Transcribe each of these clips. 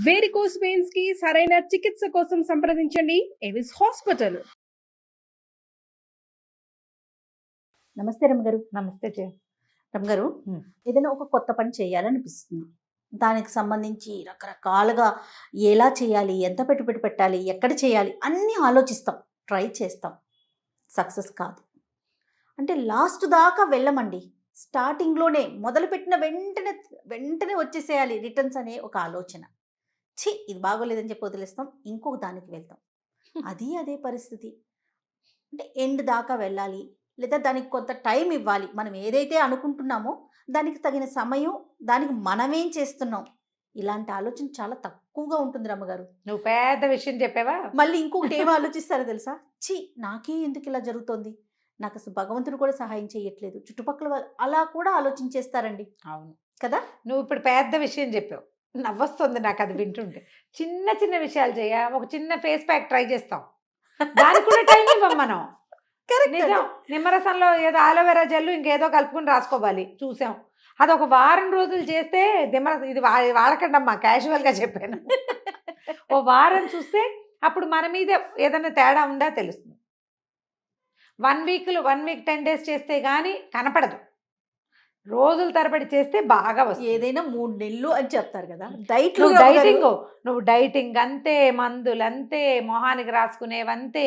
Varicose veins కి సరైన చికిత్స కోసం సంప్రదించండి ఎవిస్ హాస్పిటల్. నమస్తే రమ్మగారు. నమస్తే జయ. రమ్మగారు, ఏదైనా ఒక కొత్త పని చేయాలనిపిస్తుంది. దానికి సంబంధించి రకరకాలుగా ఎలా చేయాలి, ఎంత పెట్టుబడి పెట్టాలి, ఎక్కడ చేయాలి అన్నీ ఆలోచిస్తాం, ట్రై చేస్తాం. సక్సెస్ కాదు అంటే లాస్ట్ దాకా వెళ్ళమండి. స్టార్టింగ్లోనే మొదలుపెట్టిన వెంటనే వెంటనే వచ్చేసేయాలి రిటర్న్స్ అనే ఒక ఆలోచన. ఇది బాగోలేదని చెప్పి వదిలేస్తాం, ఇంకొక దానికి వెళ్తాం. అదే పరిస్థితి. అంటే ఎండ్ దాకా వెళ్ళాలి, లేదా దానికి కొంత టైం ఇవ్వాలి. మనం ఏదైతే అనుకుంటున్నామో దానికి తగిన సమయం, దానికి మనమేం చేస్తున్నాం, ఇలాంటి ఆలోచన చాలా తక్కువగా ఉంటుంది రమ్మగారు. నువ్వు పెద్ద విషయం చెప్పావా. మళ్ళీ ఇంకొకటి ఏమో ఆలోచిస్తారో తెలుసా, నాకే ఎందుకు ఇలా జరుగుతోంది, నాకు అసలు భగవంతుడు కూడా సహాయం చేయట్లేదు, చుట్టుపక్కల వాళ్ళు అలా కూడా ఆలోచించేస్తారండి. అవును కదా. నువ్వు ఇప్పుడు పెద్ద విషయం చెప్పావు, నవ్వొస్తుంది నాకు అది వింటుంటే. చిన్న చిన్న విషయాలు చేయ, ఒక చిన్న ఫేస్ ప్యాక్ ట్రై చేస్తాం, దానికి కూడా టైం ఇవ్వం మనం. నిజం. నిమ్మరసంలో ఏదో ఆలోవెరా జెల్ ఇంకేదో కలుపుకుని రాసుకోవాలి, చూసాం. అది ఒక వారం రోజులు చేస్తే ఇది వాడకండమ్మా, క్యాజువల్గా చెప్పాను. ఓ వారం చూస్తే అప్పుడు మన మీద ఏదైనా తేడా ఉందా తెలుస్తుంది. 1 వీక్ 10 days చేస్తే కానీ కనపడదు, రోజుల తరబడి చేస్తే బాగా వస్తుంది. ఏదైనా 3 నెలలు అని చెప్తారు కదా. నువ్వు డైటింగ్ అంతే, మందులు అంతే, మొహానికి రాసుకునేవంతే,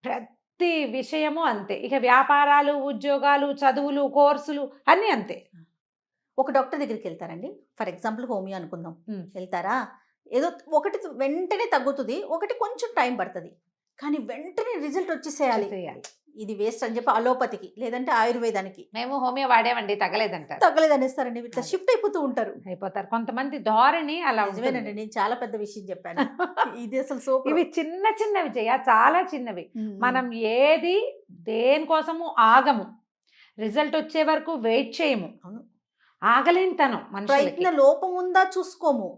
ప్రతి విషయము అంతే. ఇక వ్యాపారాలు, ఉద్యోగాలు, చదువులు, కోర్సులు అన్నీ అంతే. ఒక డాక్టర్ దగ్గరికి వెళ్తారండి, ఫర్ ఎగ్జాంపుల్ హోమియో అనుకుందాం. వెళ్తారా, ఏదో ఒకటి వెంటనే తగ్గుతుంది, ఒకటి కొంచెం టైం పడుతుంది, కానీ వెంటనే రిజల్ట్ వచ్చేసేయాలి. ఇది వేస్ట్ అని చెప్పి అలోపతికి లేదంటే ఆయుర్వేదానికి. మేము హోమియో వాడేమండి, తగ్గలేదనేస్తారండి. ఇట్లా షిఫ్ట్ అయిపోతారు. కొంతమంది ధోరణి అలా. నిజమేనండి, నేను చాలా పెద్ద విషయం చెప్పాను. ఇది అసలు సూపర్. ఇవి చిన్న చిన్నవి చాలా చిన్నవి. మనం ఏది దేనికోసము ఆగము, రిజల్ట్ వచ్చే వరకు వెయిట్ చేయము. ఆగలేనితనం, ప్రయత్న లోపం ఉందా చూసుకోము,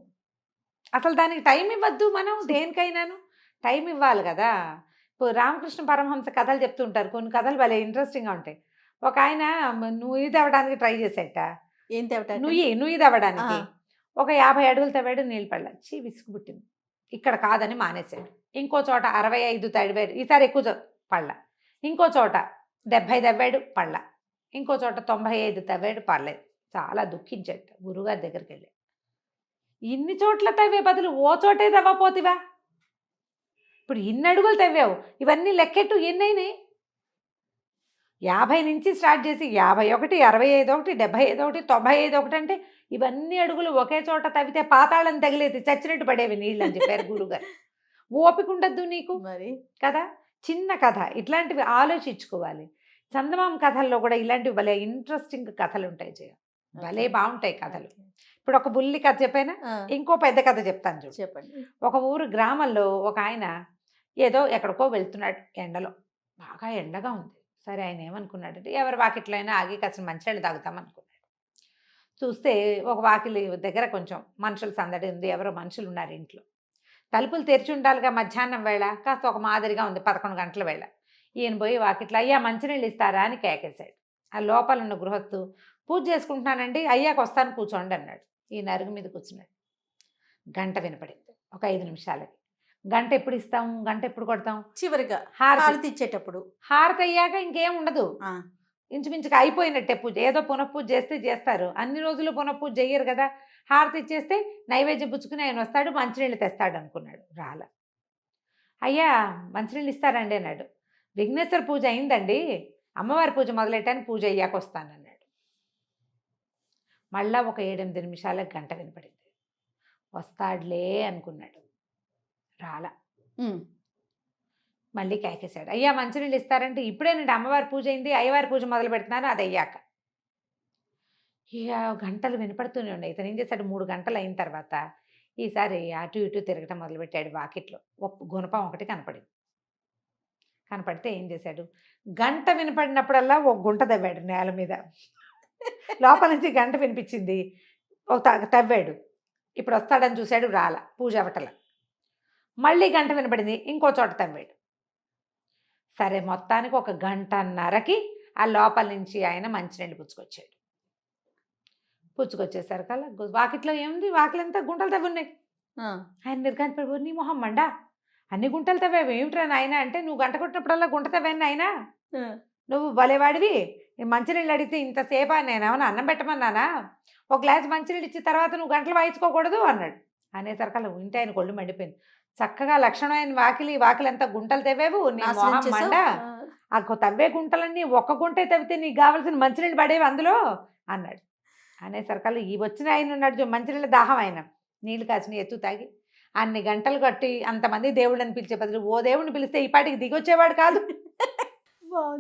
అసలు దానికి టైం ఇవ్వద్దు. మనం దేనికైనాను టైం ఇవ్వాలి కదా. ఇప్పుడు రామకృష్ణ పరమహంస కథలు చెప్తుంటారు, కొన్ని కథలు భలే ఇంట్రెస్టింగ్గా ఉంటాయి. ఒక ఆయన నుయ్యి తవ్వడానికి ట్రై చేసేట. ఏం తవ్వటానికి? నుయ్యి తవ్వడానికి ఒక 50 అడుగులు తవ్వాడు, నీళ్ళు పడలే. విసుగు పుట్టింది, ఇక్కడ కాదని మానేశాడు. ఇంకో చోట 65 తవ్వాడు, ఈసారి ఎక్కువ పడల. ఇంకో చోట 70 తవ్వాడు, పడల. ఇంకో చోట 95 తవ్వాడు, పడలేదు. చాలా దుఃఖించాడు. గురువుగారి దగ్గరికి వెళ్ళి, ఇన్ని చోట్ల తవ్వే బదులు ఓ చోటే తవ్వపోతివా, ఇప్పుడు ఇన్ని అడుగులు తవ్వావు, ఇవన్నీ లెక్కెట్టు ఎన్నైనాయి. 50 నుంచి స్టార్ట్ చేసి 51, 65 ఒకటి, 75 ఒకటి, 95 ఒకటి అంటే ఇవన్నీ అడుగులు ఒకే చోట తవ్వితే పాతాళం తగిలేది, చచ్చినట్టు పడేవి నీళ్ళు అని చెప్పారు గురువుగారు. ఓపిక ఉండద్దు నీకు మరి కదా. చిన్న కథ, ఇట్లాంటివి ఆలోచించుకోవాలి. చందమామ కథల్లో కూడా ఇలాంటివి భలే ఇంట్రెస్టింగ్ కథలు ఉంటాయి జయ, భలే బాగుంటాయి కథలు. ఇప్పుడు ఒక బుల్లి కథ చెప్పానా, ఇంకో పెద్ద కథ చెప్తాను చూడు. చెప్పండి. ఒక ఊరు గ్రామంలో ఒక ఆయన ఏదో ఎక్కడికో వెళ్తున్నాడు, ఎండలో బాగా ఎండగా ఉంది. సరే ఆయన ఏమనుకున్నాడంటే, ఎవరి వాకిట్లో అయినా ఆగి కాసిన మంచినీళ్ళు తాగుతామనుకున్నాడు. చూస్తే ఒక వాకిలి దగ్గర కొంచెం మనుషుల సందడి ఉంది, ఎవరో మనుషులు ఉన్నారు ఇంట్లో. తలుపులు తెరిచి ఉండాలిగా, మధ్యాహ్నం వేళ కాస్త ఒక మాదిరిగా ఉంది, 11 గంటల వేళ. ఈయన పోయి వాకిట్లో, అయ్యా మంచినీళ్ళు ఇస్తారా అని కేకేశాడు. ఆ లోపల ఉన్న గృహస్థు, పూజ చేసుకుంటున్నానండి, అయ్యాక వస్తాను కూర్చోండి అన్నాడు. ఈయన అరుగు మీద కూర్చున్నాడు. గంట వినపడింది, ఒక 5 నిమిషాలకి. గంట ఎప్పుడు ఇస్తాము, గంట ఎప్పుడు కొడతాం, చివరిగా హారతి ఇచ్చేటప్పుడు. హారతి అయ్యాక ఇంకేం ఉండదు, ఇంచుమించుగా అయిపోయినట్టే పూజ. ఏదో పునఃపూజ చేస్తే చేస్తారు, అన్ని రోజులు పునఃపూజ చెయ్యరు కదా. హారతి ఇచ్చేస్తే నైవేద్యం పుచ్చుకుని ఆయన వస్తాడు, మంచినీళ్ళు తెస్తాడు అనుకున్నాడు. రాల. అయ్యా మంచినీళ్ళు ఇస్తారండి అన్నాడు. విఘ్నేశ్వర పూజ అయిందండి, అమ్మవారి పూజ మొదలెట్టాను, పూజ అయ్యాక వస్తానన్నాడు. మళ్ళా ఒక 7-8 నిమిషాలకు గంట వినపడింది. వస్తాడులే అనుకున్నాడు, రాలా. మళ్ళీ కేకేశాడు, అయ్యా మంచినీళ్ళు ఇస్తారంటే, ఇప్పుడేనండి అమ్మవారి పూజ అయింది, అయ్యవారి పూజ మొదలు పెడుతున్నాను, అది అయ్యాక. ఇక గంటలు వినపడుతూనే ఉన్నాయి. ఇతను ఏం చేశాడు, 3 గంటలు అయిన తర్వాత ఈసారి అటు ఇటు తిరగటం మొదలుపెట్టాడు. వాకిట్లో గుణపం ఒకటి కనపడింది. కనపడితే ఏం చేశాడు, గంట వినపడినప్పుడల్లా ఒక గుంట తవ్వాడు నేల మీద. లోపల నుంచి గంట వినిపించింది, ఒక తవ్వాడు. ఇప్పుడు వస్తాడని చూశాడు, రాల, పూజ అవటల. మళ్ళీ గంట వినపడింది, ఇంకో చోట తవ్వాడు. సరే మొత్తానికి ఒక 1.5 గంటకి ఆ లోపల నుంచి ఆయన మంచినీళ్ళు పుచ్చుకొచ్చేసరికల్లా వాకిట్లో ఏముంది, వాకిలంతా గుంటలు తవ్వి ఉన్నాయి. ఆ, ఆయన నిర్గాంతి పడిపోయి నీ మొహం మండా అన్ని గుంటలు తవ్వేవి ఏమిట్రా నాయన అంటే నువ్వు గంట కొట్టినప్పుడల్లా గుంట తవ్వాను నాయన ఆ, నువ్వు భలేవాడివి ఈ మంచినీళ్ళు అడిగితే ఇంతసేపా నేను ఏమన్నా అన్నం పెట్టమన్నానా ఒక గ్లాస్ మంచినీళ్ళు ఇచ్చిన తర్వాత నువ్వు గంటలు వాయించుకోకూడదు అన్నాడు. అనేసరికి అలా వింటే ఆయన కొళ్ళు మండిపోయింది. చక్కగా లక్షణమైన వాకిలి అంతా గుంటలు తవ్వేవు నీ నాశనం మొహం చేసావు. మండ ఆ తవ్వే గుంటలన్నీ ఒక్క గుంటే తవ్వితే నీకు కావాల్సిన మంచినీళ్ళు పడేవి అందులో అన్నాడు. అనేసరికల్లా ఈ వచ్చిన ఆయన ఉన్నాడు మంచినీళ్ళ దాహం ఆయన నీళ్ళు కాసిన ఎత్తు తాగి అన్ని గంటలు కట్టి అంతమంది దేవుళ్ళని పిలిచే బదులు ఓ దేవుడిని పిలిస్తే ఈ పాటికి దిగొచ్చేవాడు కాదు.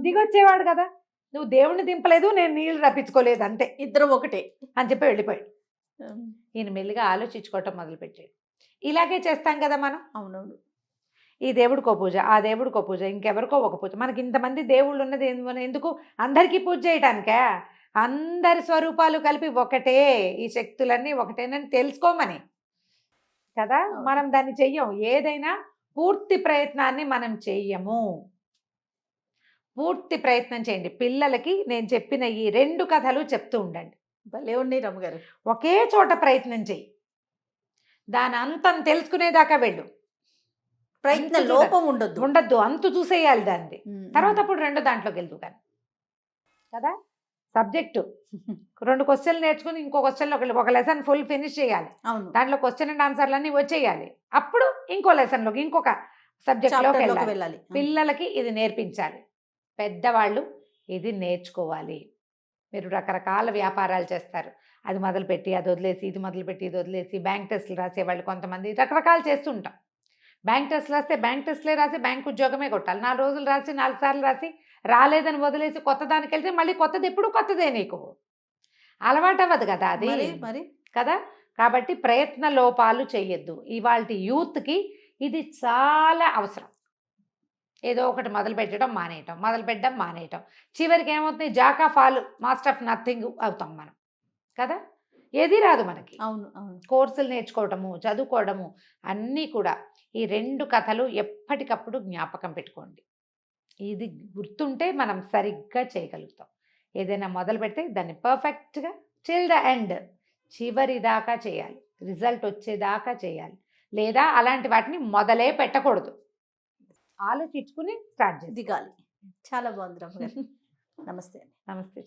దిగొచ్చేవాడు కదా. నువ్వు దేవుణ్ణి దింపలేదు నేను నీళ్లు రప్పించుకోలేదు అంతే ఇద్దరం ఒకటే. అని చెప్పి వెళ్ళిపోయాడు. ఈయన మెల్లిగా ఆలోచించుకోవటం మొదలుపెట్టాడు. ఇలాగే చేస్తాం కదా మనం. అవునవును. ఈ దేవుడికో పూజ ఆ దేవుడికో పూజ ఇంకెవరికో ఒక పూజ. మనకి ఇంతమంది దేవుళ్ళు ఉన్నది ఎందుకు అందరికీ పూజ చేయటానికే. అందరి స్వరూపాలు కలిపి ఒకటే, ఈ శక్తులన్నీ ఒకటేనని తెలుసుకోమని కదా మనం దాన్ని చెయ్యం. ఏదైనా పూర్తి ప్రయత్నాన్ని మనం చెయ్యము. పూర్తి ప్రయత్నం చేయండి. పిల్లలకి నేను చెప్పిన ఈ 2 కథలు చెప్తూ ఉండండి. భలే ఉన్నాయి రమ్మగారు. ఒకే చోట ప్రయత్నం చెయ్యి. దాని అంతం తెలుసుకునేదాకా వెళ్ళు. ప్రయత్న లోపం ఉండద్దు అంతు చూసేయాలి దాన్ని. తర్వాత అప్పుడు 2 దాంట్లోకి వెళ్తూ కానీ కదా. సబ్జెక్టు 2 క్వశ్చన్లు నేర్చుకుని ఇంకో క్వశ్చన్లో ఒక లెసన్ ఫుల్ ఫినిష్ చేయాలి. అవును. దాంట్లో క్వశ్చన్ అండ్ ఆన్సర్లన్నీ వచ్చేయాలి. అప్పుడు ఇంకో లెసన్లోకి ఇంకొక సబ్జెక్ట్లోకి వెళ్ళాలి. పిల్లలకి ఇది నేర్పించాలి. పెద్దవాళ్ళు ఇది నేర్చుకోవాలి. మీరు రకరకాల వ్యాపారాలు చేస్తారు. అది మొదలుపెట్టి అది వదిలేసి ఇది మొదలుపెట్టి ఇది వదిలేసి బ్యాంక్ టెస్టులు రాసేవాళ్ళు కొంతమంది రకరకాలు చేస్తూ ఉంటాం. బ్యాంక్ టెస్టులు రాస్తే బ్యాంక్ టెస్టులే రాసి బ్యాంక్ ఉద్యోగమే కొట్టాలి. 4 రోజులు రాసి 4 సార్లు రాసి రాలేదని వదిలేసి కొత్త దానికి వెళ్తే మళ్ళీ కొత్తది ఎప్పుడు కొత్తదే. నీకు అలవాటు అవ్వదు కదా అది మరి కదా. కాబట్టి ప్రయత్న లోపాలు చెయ్యొద్దు. ఇవాళ యూత్కి ఇది చాలా అవసరం. ఏదో ఒకటి మొదలుపెట్టడం మానేయటం చివరికి ఏమవుతుంది Jack of all master of nothing అవుతాం మనం కదా. ఏది రాదు మనకి. అవును అవును. కోర్సులు నేర్చుకోవటము చదువుకోవడము అన్నీ కూడా ఈ 2 కథలు ఎప్పటికప్పుడు జ్ఞాపకం పెట్టుకోండి. ఇది గుర్తుంటే మనం సరిగ్గా చేయగలుగుతాం. ఏదైనా మొదలు పెడితే దాన్ని పర్ఫెక్ట్గా టిల్ ద ఎండ్ చివరి దాకా చేయాలి. రిజల్ట్ వచ్చేదాకా చేయాలి. లేదా అలాంటి వాటిని మొదలే పెట్టకూడదు. ఆలోచించుకుని స్టార్ట్ చేసి దిగాలి. చాలా బాగుంది రమ్మగారు. నమస్తే. నమస్తే.